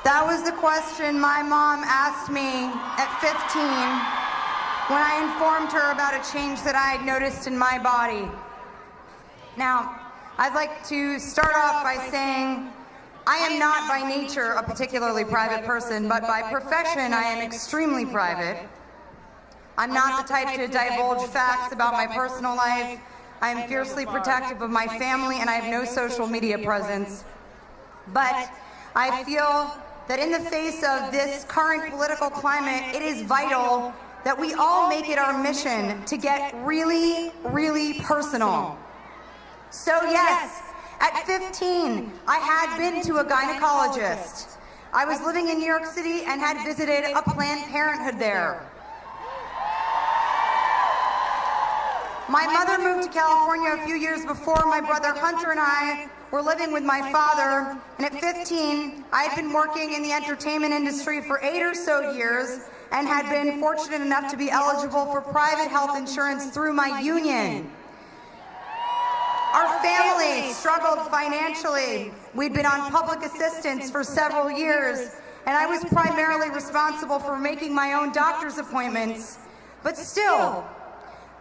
That was the question my mom asked me at 15 when I informed her about a change that I had noticed in my body. Now, I'd like to start off by saying I am not by nature a particularly private person, but by profession I am extremely private. I'm not the type to divulge facts about my personal life. I am fiercely protective of my family, and I have no social media presence. But I feel that in the face of this current political climate, it is vital that we all make it our mission to get really, really personal. So yes, at 15, I had been to a gynecologist. I was living in New York City and had visited a Planned Parenthood there. My mother moved to California a few years before. My brother Hunter and I were living with my father, and at 15, I had been working in the entertainment industry for 8 or so years and had been fortunate enough to be eligible for private health insurance through my union. Our family struggled financially. We'd been on public assistance for several years, and I was primarily responsible for making my own doctor's appointments. But still,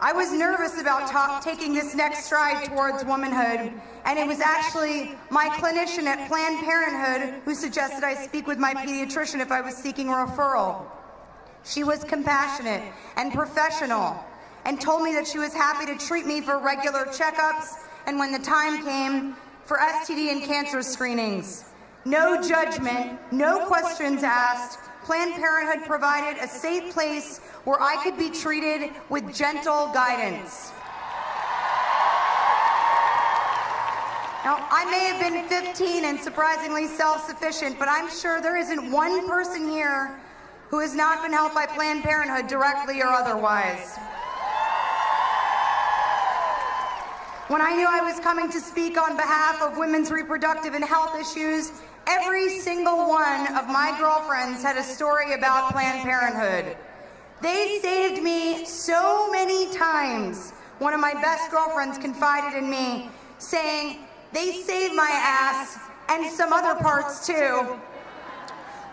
I was nervous about taking this next stride towards womanhood, and it was actually my clinician at Planned Parenthood who suggested I speak with my pediatrician if I was seeking a referral. She was compassionate and professional and told me that she was happy to treat me for regular checkups and, when the time came, for STD and cancer screenings. No judgment, no questions asked. Planned Parenthood provided a safe place where I could be treated with gentle guidance. Now, I may have been 15 and surprisingly self-sufficient, but I'm sure there isn't one person here who has not been helped by Planned Parenthood directly or otherwise. When I knew I was coming to speak on behalf of women's reproductive and health issues, every single one of my girlfriends had a story about Planned Parenthood. They saved me so many times. One of my best girlfriends confided in me, saying, "They saved my ass and some other parts too."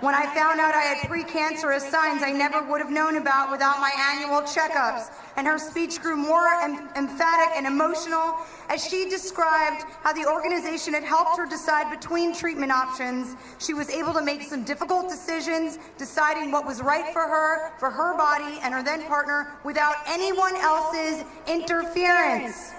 When I found out I had precancerous signs I never would have known about without my annual checkups, and her speech grew more emphatic and emotional as she described how the organization had helped her decide between treatment options. She was able to make some difficult decisions, deciding what was right for her body, and her then partner without anyone else's interference.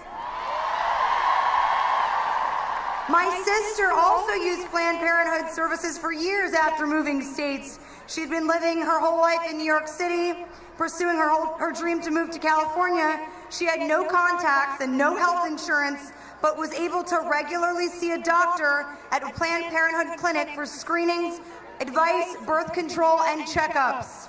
My sister also used Planned Parenthood services for years after moving states. She'd been living her whole life in New York City, pursuing her dream to move to California. She had no contacts and no health insurance, but was able to regularly see a doctor at a Planned Parenthood clinic for screenings, advice, birth control, and checkups.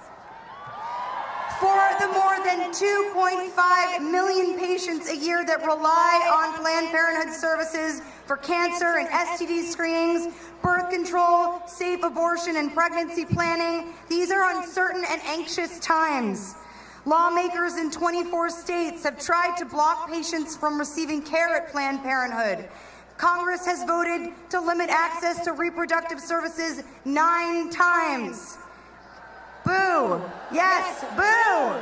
For the more than 2.5 million patients a year that rely on Planned Parenthood services for cancer and STD screenings, birth control, safe abortion, and pregnancy planning, these are uncertain and anxious times. Lawmakers in 24 states have tried to block patients from receiving care at Planned Parenthood. Congress has voted to limit access to reproductive services 9 times. Boo! Yes, boo!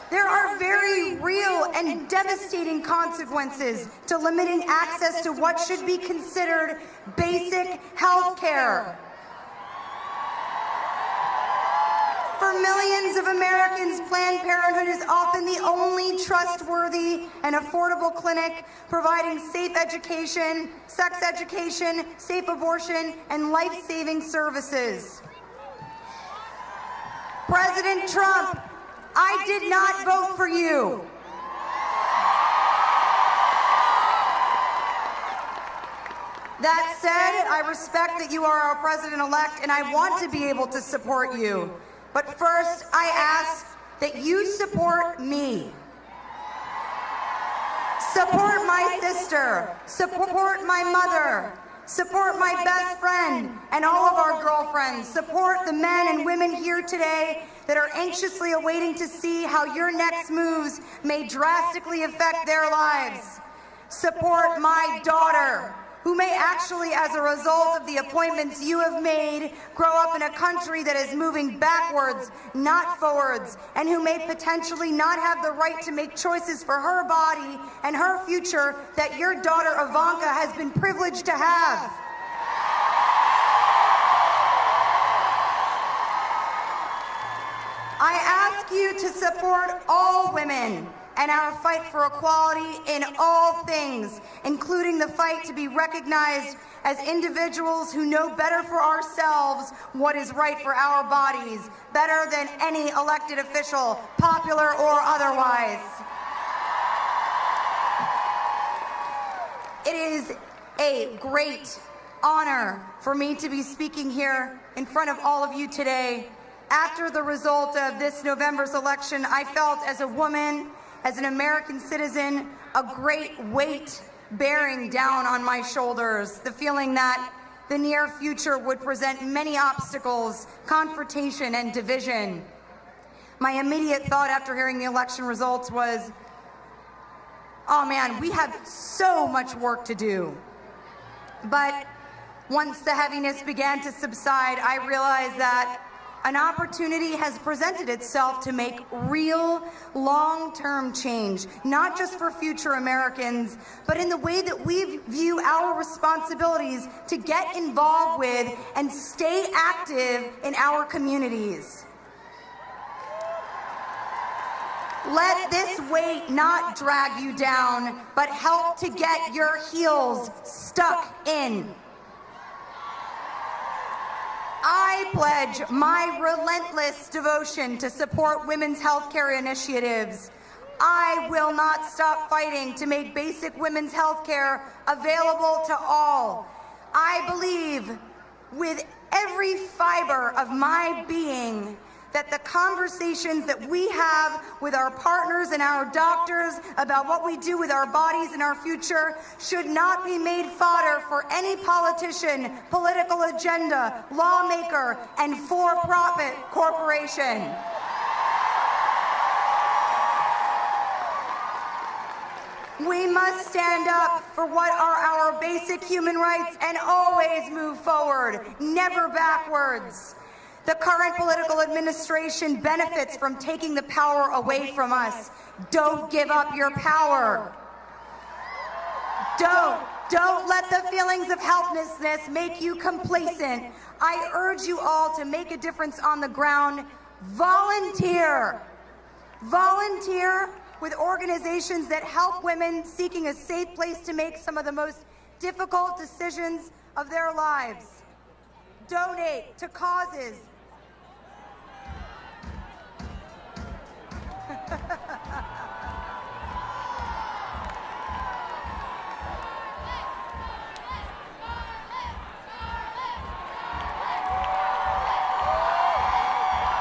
There are very real and devastating consequences to limiting access to what should be considered basic health care. For millions of Americans, Planned Parenthood is often the only trustworthy and affordable clinic providing safe education, sex education, safe abortion, and life-saving services. President Trump, I did not vote for you. That said, I respect that you are our president-elect, and I want to be able to support you. But first, I ask that you support me. Support my sister, support my mother, support my best friend and all of our girlfriends, support the men and women here today that are anxiously awaiting to see how your next moves may drastically affect their lives. Support my daughter, who may actually, as a result of the appointments you have made, grow up in a country that is moving backwards, not forwards, and who may potentially not have the right to make choices for her body and her future that your daughter Ivanka has been privileged to have. I ask you to support all women and our fight for equality in all things, including the fight to be recognized as individuals who know better for ourselves what is right for our bodies, better than any elected official, popular or otherwise. It is a great honor for me to be speaking here in front of all of you today. After the result of this November's election, I felt as a woman, as an American citizen, a great weight bearing down on my shoulders, the feeling that the near future would present many obstacles, confrontation, and division. My immediate thought after hearing the election results was, oh man, we have so much work to do. But once the heaviness began to subside, I realized that an opportunity has presented itself to make real, long-term change, not just for future Americans, but in the way that we view our responsibilities to get involved with and stay active in our communities. Let this weight not drag you down, but help to get your heels stuck in. I pledge my relentless devotion to support women's health care initiatives. I will not stop fighting to make basic women's health care available to all. I believe with every fiber of my being that the conversations that we have with our partners and our doctors about what we do with our bodies and our future should not be made fodder for any politician, political agenda, lawmaker, and for-profit corporation. We must stand up for what are our basic human rights and always move forward, never backwards. The current political administration benefits from taking the power away from us. Don't give up your power. Don't let the feelings of helplessness make you complacent. I urge you all to make a difference on the ground. Volunteer. Volunteer with organizations that help women seeking a safe place to make some of the most difficult decisions of their lives. Donate to causes